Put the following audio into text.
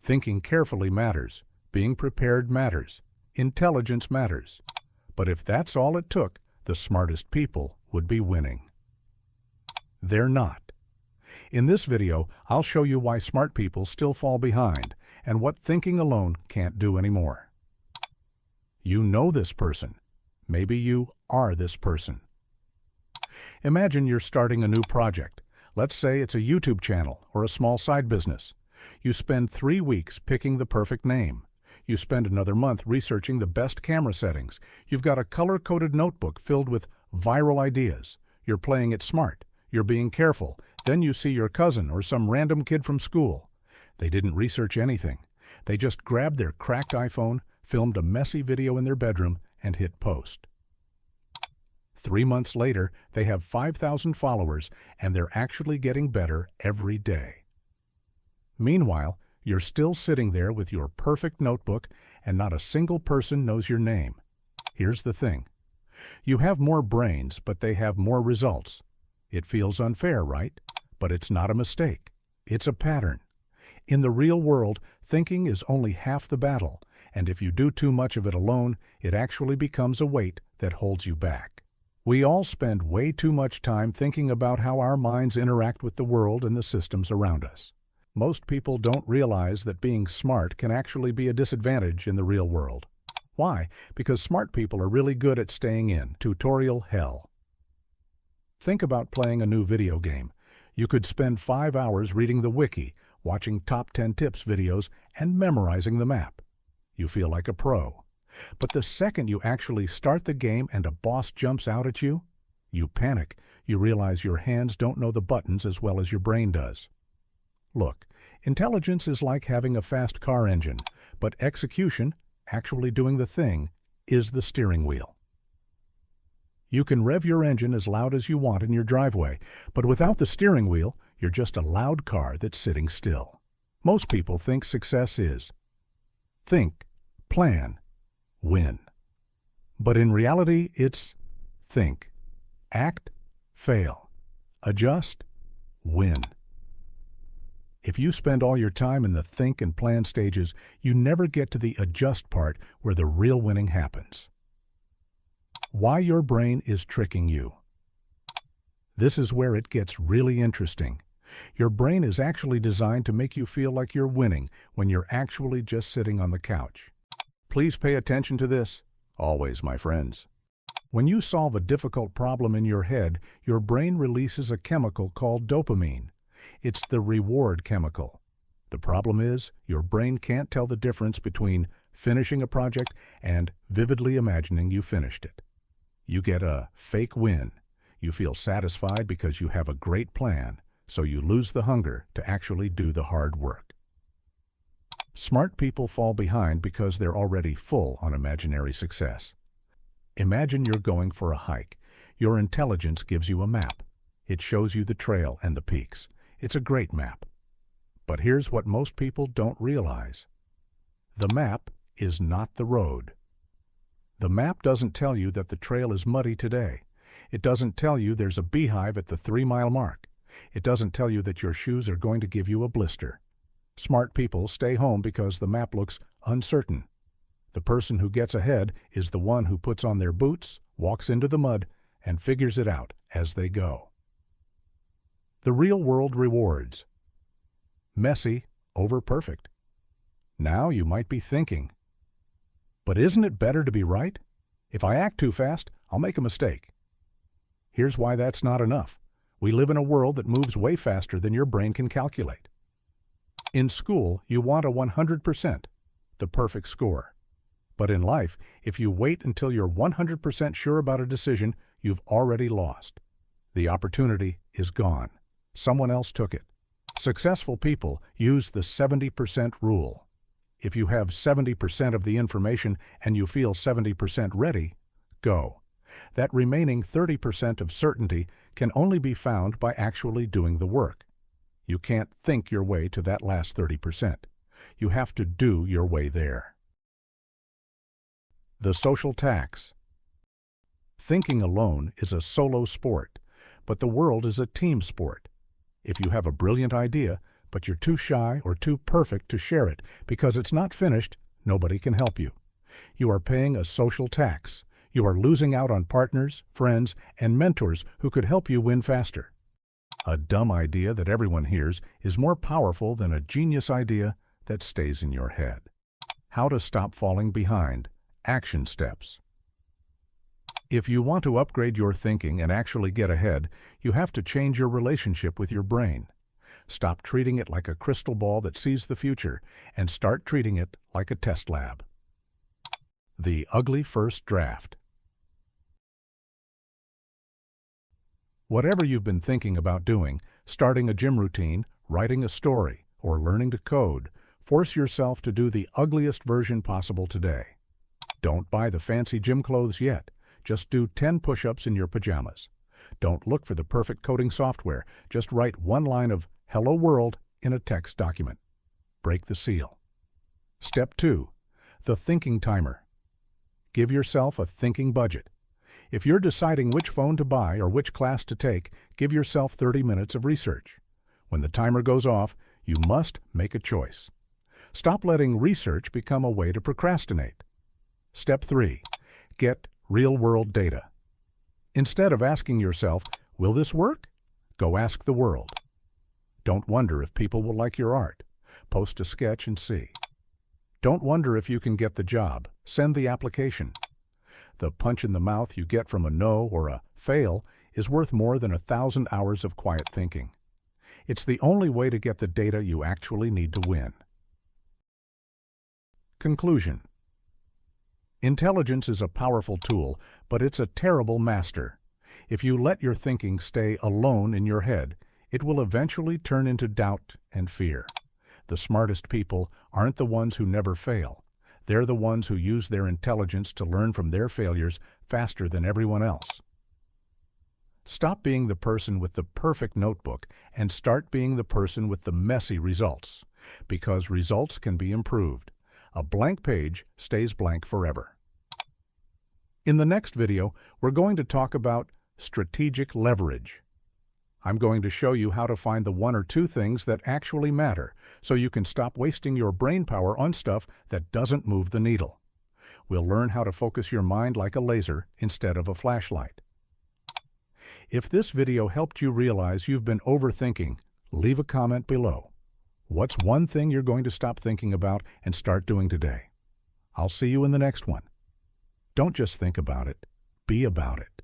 Thinking carefully matters. Being prepared matters. Intelligence matters. But if that's all it took, the smartest people would be winning. They're not. In this video, I'll show you why smart people still fall behind and what thinking alone can't do anymore. You know this person. Maybe you are this person. Imagine you're starting a new project. Let's say it's a YouTube channel or a small side business. You spend 3 weeks picking the perfect name. You spend another month researching the best camera settings. You've got a color-coded notebook filled with viral ideas. You're playing it smart. You're being careful. Then you see your cousin or some random kid from school. They didn't research anything. They just grabbed their cracked iPhone, filmed a messy video in their bedroom, and hit post. 3 months later, they have 5,000 followers, and they're actually getting better every day. Meanwhile, you're still sitting there with your perfect notebook, and not a single person knows your name. Here's the thing. You have more brains, but they have more results. It feels unfair, right? But it's not a mistake. It's a pattern. In the real world, thinking is only half the battle, and if you do too much of it alone, it actually becomes a weight that holds you back. We all spend way too much time thinking about how our minds interact with the world and the systems around us. Most people don't realize that being smart can actually be a disadvantage in the real world. Why? Because smart people are really good at staying in tutorial hell. Think about playing a new video game. You could spend 5 hours reading the wiki, watching top 10 tips videos, and memorizing the map. You feel like a pro. But the second you actually start the game and a boss jumps out at you, you panic. You realize your hands don't know the buttons as well as your brain does. Look, intelligence is like having a fast car engine, but execution, actually doing the thing, is the steering wheel. You can rev your engine as loud as you want in your driveway, but without the steering wheel, you're just a loud car that's sitting still. Most people think success is think, plan, win. But in reality, it's think, act, fail, adjust, win. If you spend all your time in the think and plan stages, you never get to the adjust part where the real winning happens. Why your brain is tricking you. This is where it gets really interesting. Your brain is actually designed to make you feel like you're winning when you're actually just sitting on the couch. Please pay attention to this, always, my friends. When you solve a difficult problem in your head, your brain releases a chemical called dopamine. It's the reward chemical. The problem is, your brain can't tell the difference between finishing a project and vividly imagining you finished it. You get a fake win. You feel satisfied because you have a great plan, so you lose the hunger to actually do the hard work. Smart people fall behind because they're already full on imaginary success. Imagine you're going for a hike. Your intelligence gives you a map. It shows you the trail and the peaks. It's a great map. But here's what most people don't realize. The map is not the road. The map doesn't tell you that the trail is muddy today. It doesn't tell you there's a beehive at the 3-mile mark. It doesn't tell you that your shoes are going to give you a blister. Smart people stay home because the map looks uncertain. The person who gets ahead is the one who puts on their boots, walks into the mud, and figures it out as they go. The real world rewards. Messy over perfect. Now you might be thinking, but isn't it better to be right? If I act too fast, I'll make a mistake. Here's why that's not enough. We live in a world that moves way faster than your brain can calculate. In school, you want a 100%, the perfect score. But in life, if you wait until you're 100% sure about a decision, you've already lost. The opportunity is gone. Someone else took it. Successful people use the 70% rule. If you have 70% of the information and you feel 70% ready, go. That remaining 30% of certainty can only be found by actually doing the work. You can't think your way to that last 30%. You have to do your way there. The social tax. Thinking alone is a solo sport, but the world is a team sport. If you have a brilliant idea, but you're too shy or too perfect to share it because it's not finished. Nobody can help you. You are paying a social tax. You are losing out on partners, friends, and mentors who could help you win faster. A dumb idea that everyone hears is more powerful than a genius idea that stays in your head. How to stop falling behind. Action steps. If you want to upgrade your thinking and actually get ahead, you have to change your relationship with your brain. Stop treating it like a crystal ball that sees the future and start treating it like a test lab. The ugly first draft. Whatever you've been thinking about doing, starting a gym routine, writing a story, or learning to code, force yourself to do the ugliest version possible today. Don't buy the fancy gym clothes yet. Just do 10 push-ups in your pajamas. Don't look for the perfect coding software. Just write one line of "Hello World" in a text document. Break the seal. Step 2. The thinking timer. Give yourself a thinking budget. If you're deciding which phone to buy or which class to take, give yourself 30 minutes of research. When the timer goes off, you must make a choice. Stop letting research become a way to procrastinate. Step 3. Get real-world data. Instead of asking yourself, "Will this work?" go ask the world. Don't wonder if people will like your art. Post a sketch and see. Don't wonder if you can get the job. Send the application. The punch in the mouth you get from a no or a fail is worth more than 1,000 hours of quiet thinking. It's the only way to get the data you actually need to win. Conclusion. Intelligence is a powerful tool, but it's a terrible master. If you let your thinking stay alone in your head, it will eventually turn into doubt and fear. The smartest people aren't the ones who never fail. They're the ones who use their intelligence to learn from their failures faster than everyone else. Stop being the person with the perfect notebook and start being the person with the messy results, because results can be improved. A blank page stays blank forever. In the next video, we're going to talk about strategic leverage. I'm going to show you how to find the 1 or 2 things that actually matter, so you can stop wasting your brain power on stuff that doesn't move the needle. We'll learn how to focus your mind like a laser instead of a flashlight. If this video helped you realize you've been overthinking, leave a comment below. What's one thing you're going to stop thinking about and start doing today? I'll see you in the next one. Don't just think about it, be about it.